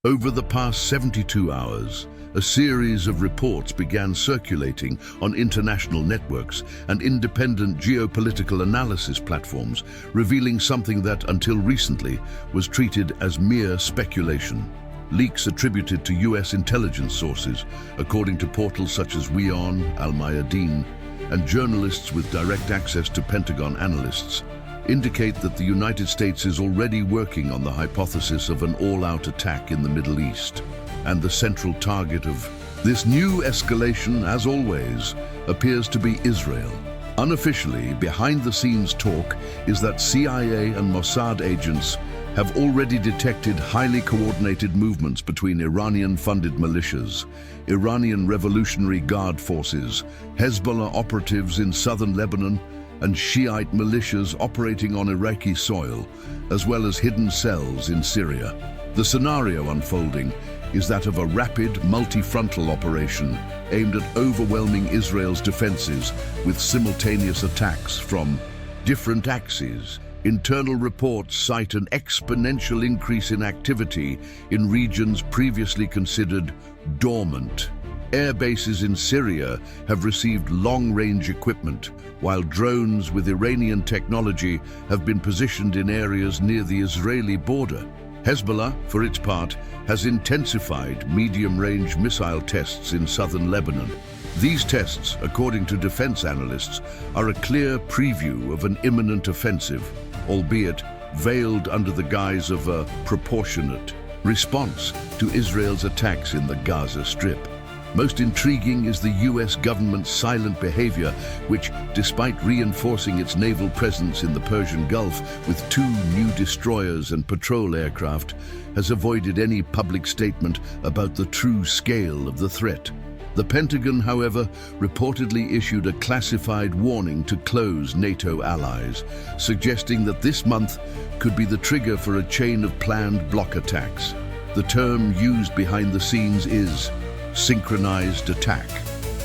Over the past 72 hours, a series of reports began circulating on international networks and independent geopolitical analysis platforms, revealing something that, until recently, was treated as mere speculation. Leaks attributed to US intelligence sources, according to portals such as WION, Al Mayadeen, and journalists with direct access to Pentagon analysts, indicate that the United States is already working on the hypothesis of an all-out attack in the Middle East. And the central target of this new escalation, as always, appears to be Israel. Unofficially, behind-the-scenes talk is that CIA and Mossad agents have already detected highly coordinated movements between Iranian-funded militias, Iranian Revolutionary Guard forces, Hezbollah operatives in southern Lebanon, and Shiite militias operating on Iraqi soil, as well as hidden cells in Syria. The scenario unfolding is that of a rapid, multi-frontal operation aimed at overwhelming Israel's defenses with simultaneous attacks from different axes. Internal reports cite an exponential increase in activity in regions previously considered dormant. Air bases in Syria have received long-range equipment, while drones with Iranian technology have been positioned in areas near the Israeli border. Hezbollah, for its part, has intensified medium-range missile tests in southern Lebanon. These tests, according to defense analysts, are a clear preview of an imminent offensive, albeit veiled under the guise of a proportionate response to Israel's attacks in the Gaza Strip. Most intriguing is the US government's silent behavior, which, despite reinforcing its naval presence in the Persian Gulf with 2 new destroyers and patrol aircraft, has avoided any public statement about the true scale of the threat. The Pentagon, however, reportedly issued a classified warning to close NATO allies, suggesting that this month could be the trigger for a chain of planned block attacks. The term used behind the scenes is synchronized attack,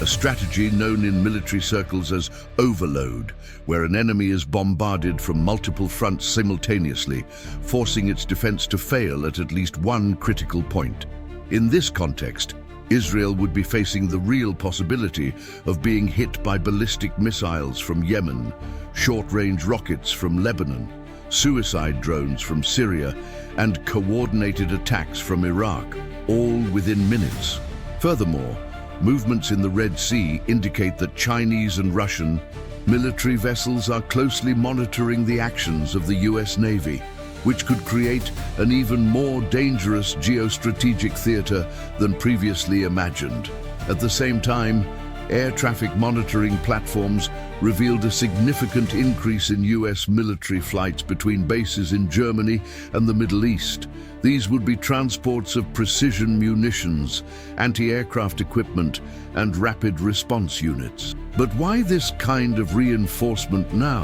a strategy known in military circles as overload, where an enemy is bombarded from multiple fronts simultaneously, forcing its defense to fail at least one critical point. In this context, Israel would be facing the real possibility of being hit by ballistic missiles from Yemen, short-range rockets from Lebanon, suicide drones from Syria, and coordinated attacks from Iraq, all within minutes. Furthermore, movements in the Red Sea indicate that Chinese and Russian military vessels are closely monitoring the actions of the US Navy, which could create an even more dangerous geostrategic theater than previously imagined. At the same time, air traffic monitoring platforms revealed a significant increase in US military flights between bases in Germany and the Middle East. These would be transports of precision munitions, anti-aircraft equipment, and rapid response units. But why this kind of reinforcement now?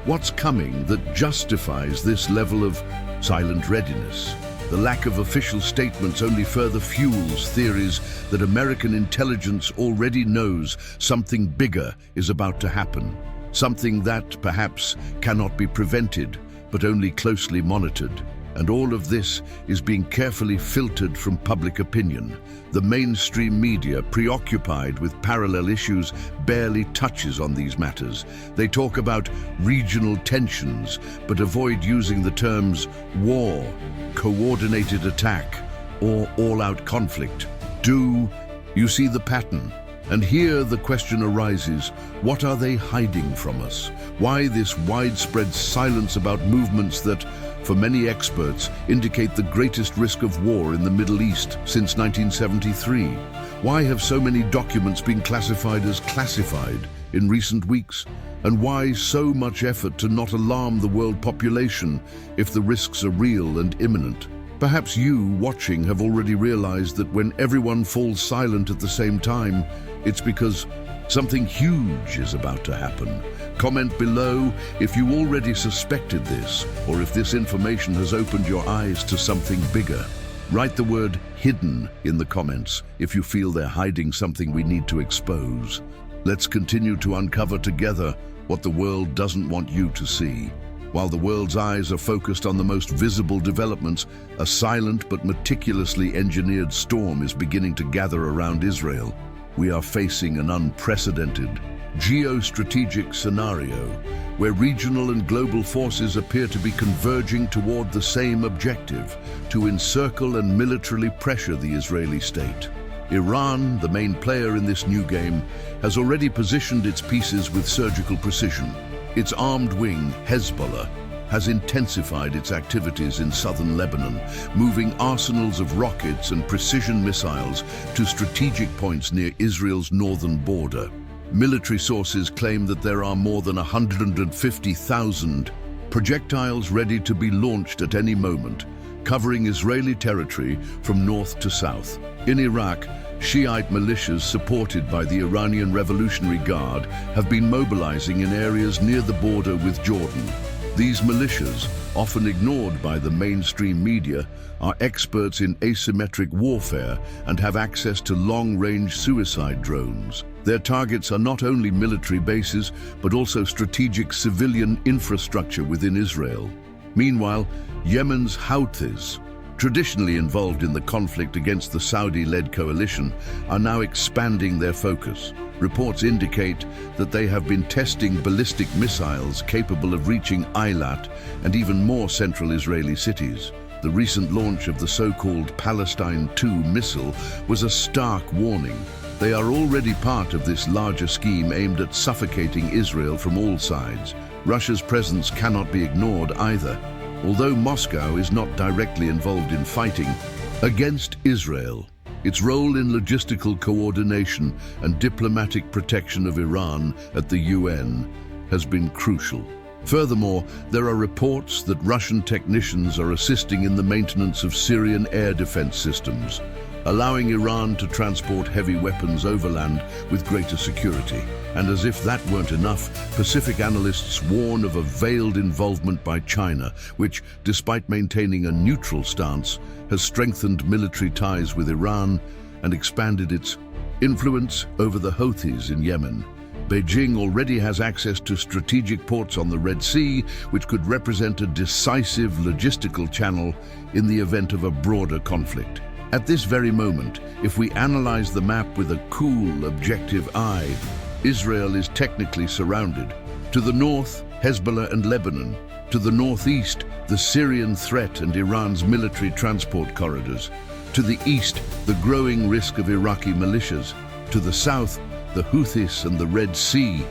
What's coming that justifies this level of silent readiness? The lack of official statements only further fuels theories that American intelligence already knows something bigger is about to happen, something that perhaps cannot be prevented, but only closely monitored. And all of this is being carefully filtered from public opinion. The mainstream media, preoccupied with parallel issues, barely touches on these matters. They talk about regional tensions, but avoid using the terms war, coordinated attack, or all-out conflict. Do you see the pattern? And here the question arises, what are they hiding from us? Why this widespread silence about movements that, for many experts, indicate the greatest risk of war in the Middle East since 1973? Why have so many documents been classified as classified in recent weeks? And why so much effort to not alarm the world population if the risks are real and imminent? Perhaps you, watching, have already realized that when everyone falls silent at the same time, it's because something huge is about to happen. Comment below if you already suspected this, or if this information has opened your eyes to something bigger. Write the word hidden in the comments if you feel they're hiding something we need to expose. Let's continue to uncover together what the world doesn't want you to see. While the world's eyes are focused on the most visible developments, a silent but meticulously engineered storm is beginning to gather around Israel. We are facing an unprecedented geostrategic scenario where regional and global forces appear to be converging toward the same objective: to encircle and militarily pressure the Israeli state. Iran, the main player in this new game, has already positioned its pieces with surgical precision. Its armed wing, Hezbollah, has intensified its activities in southern Lebanon, moving arsenals of rockets and precision missiles to strategic points near Israel's northern border. Military sources claim that there are more than 150,000 projectiles ready to be launched at any moment, covering Israeli territory from north to south. In Iraq, Shiite militias supported by the Iranian Revolutionary Guard have been mobilizing in areas near the border with Jordan. These militias, often ignored by the mainstream media, are experts in asymmetric warfare and have access to long-range suicide drones. Their targets are not only military bases, but also strategic civilian infrastructure within Israel. Meanwhile, Yemen's Houthis, traditionally involved in the conflict against the Saudi-led coalition, are now expanding their focus. Reports indicate that they have been testing ballistic missiles capable of reaching Eilat and even more central Israeli cities. The recent launch of the so-called Palestine II missile was a stark warning. They are already part of this larger scheme aimed at suffocating Israel from all sides. Russia's presence cannot be ignored either, although Moscow is not directly involved in fighting against Israel. Its role in logistical coordination and diplomatic protection of Iran at the UN has been crucial. Furthermore, there are reports that Russian technicians are assisting in the maintenance of Syrian air defense systems, allowing Iran to transport heavy weapons overland with greater security. And as if that weren't enough, Pacific analysts warn of a veiled involvement by China, which, despite maintaining a neutral stance, has strengthened military ties with Iran and expanded its influence over the Houthis in Yemen. Beijing already has access to strategic ports on the Red Sea, which could represent a decisive logistical channel in the event of a broader conflict. At this very moment, if we analyze the map with a cool, objective eye, Israel is technically surrounded. To the north, Hezbollah and Lebanon. To the northeast, the Syrian threat and Iran's military transport corridors. To the east, the growing risk of Iraqi militias. To the south, the Houthis and the Red Sea,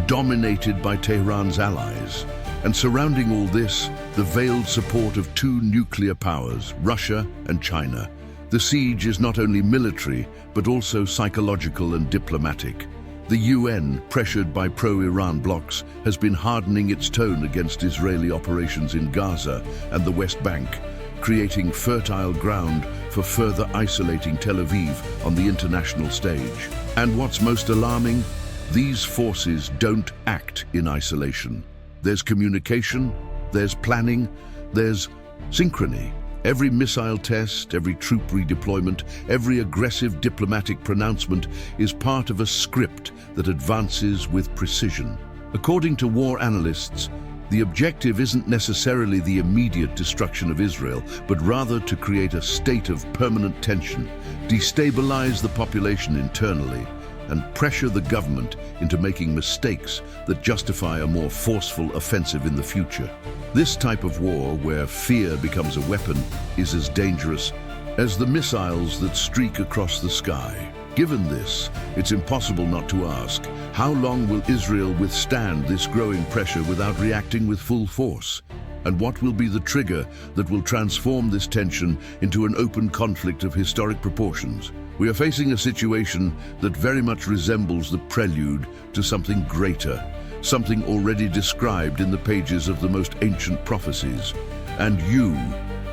dominated by Tehran's allies. And surrounding all this, the veiled support of two nuclear powers, Russia and China. The siege is not only military, but also psychological and diplomatic. The UN, pressured by pro-Iran blocs, has been hardening its tone against Israeli operations in Gaza and the West Bank, creating fertile ground for further isolating Tel Aviv on the international stage. And what's most alarming? These forces don't act in isolation. There's communication, there's planning, there's synchrony. Every missile test, every troop redeployment, every aggressive diplomatic pronouncement is part of a script that advances with precision. According to war analysts, the objective isn't necessarily the immediate destruction of Israel, but rather to create a state of permanent tension, destabilize the population internally, and pressure the government into making mistakes that justify a more forceful offensive in the future. This type of war, where fear becomes a weapon, is as dangerous as the missiles that streak across the sky. Given this, it's impossible not to ask, how long will Israel withstand this growing pressure without reacting with full force? And what will be the trigger that will transform this tension into an open conflict of historic proportions? We are facing a situation that very much resembles the prelude to something greater, something already described in the pages of the most ancient prophecies. And you,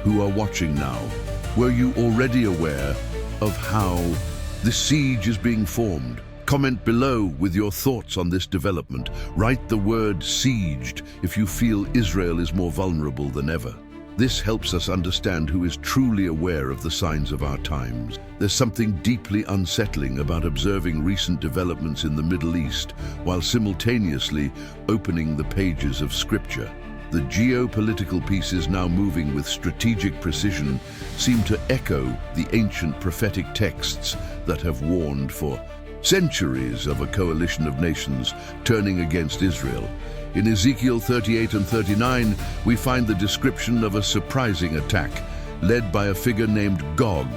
who are watching now, were you already aware of how this siege is being formed? Comment below with your thoughts on this development. Write the word sieged if you feel Israel is more vulnerable than ever. This helps us understand who is truly aware of the signs of our times. There's something deeply unsettling about observing recent developments in the Middle East while simultaneously opening the pages of Scripture. the geopolitical pieces now moving with strategic precision seem to echo the ancient prophetic texts that have warned for centuries of a coalition of nations turning against Israel. In Ezekiel 38 and 39, we find the description of a surprising attack led by a figure named Gog,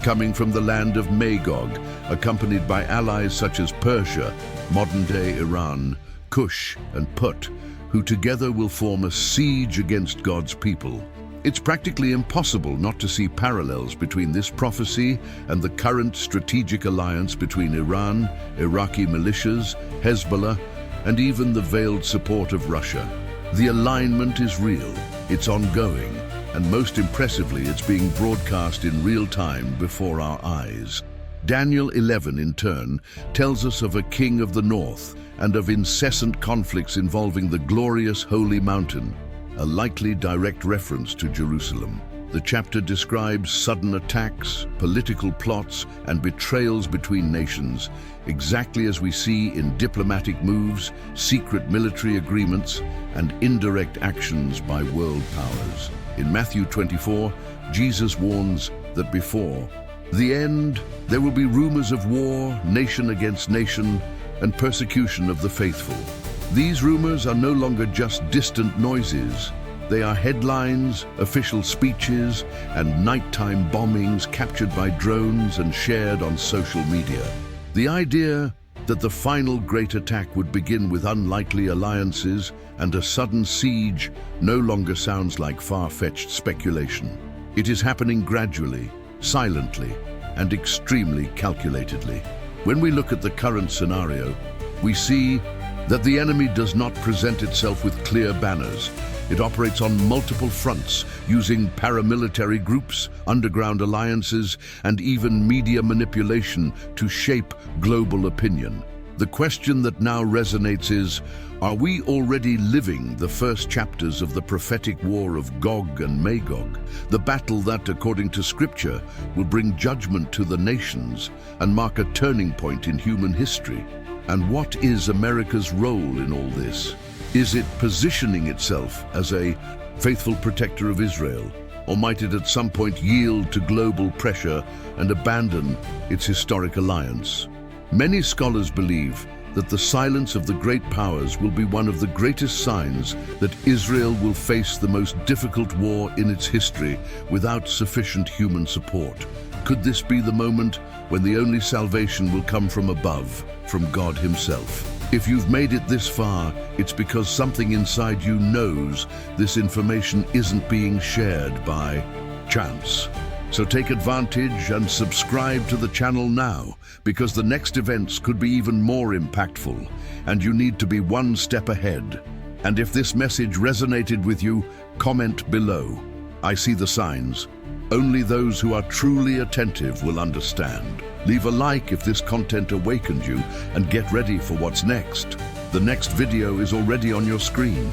coming from the land of Magog, accompanied by allies such as Persia, modern-day Iran, Cush, and Put, who together will form a siege against God's people. It's practically impossible not to see parallels between this prophecy and the current strategic alliance between Iran, Iraqi militias, Hezbollah, and even the veiled support of Russia. The alignment is real, it's ongoing, and most impressively, it's being broadcast in real time before our eyes. Daniel 11, in turn, tells us of a king of the north and of incessant conflicts involving the glorious holy mountain, a likely direct reference to Jerusalem. The chapter describes sudden attacks, political plots, and betrayals between nations, exactly as we see in diplomatic moves, secret military agreements, and indirect actions by world powers. In Matthew 24, Jesus warns that before the end, there will be rumors of war, nation against nation, and persecution of the faithful. These rumors are no longer just distant noises. They are headlines, official speeches, and nighttime bombings captured by drones and shared on social media. The idea that the final great attack would begin with unlikely alliances and a sudden siege no longer sounds like far-fetched speculation. It is happening gradually, silently, and extremely calculatedly. When we look at the current scenario, we see that the enemy does not present itself with clear banners. It operates on multiple fronts, using paramilitary groups, underground alliances, and even media manipulation to shape global opinion. The question that now resonates is, are we already living the first chapters of the prophetic war of Gog and Magog, the battle that, according to Scripture, will bring judgment to the nations and mark a turning point in human history? And what is America's role in all this? Is it positioning itself as a faithful protector of Israel, or might it at some point yield to global pressure and abandon its historic alliance? Many scholars believe that the silence of the great powers will be one of the greatest signs that Israel will face the most difficult war in its history without sufficient human support. Could this be the moment when the only salvation will come from above, from God Himself? If you've made it this far, it's because something inside you knows this information isn't being shared by chance. So take advantage and subscribe to the channel now, because the next events could be even more impactful, and you need to be one step ahead. And if this message resonated with you, comment below. I see the signs. Only those who are truly attentive will understand. Leave a like if this content awakened you, and get ready for what's next. The next video is already on your screen.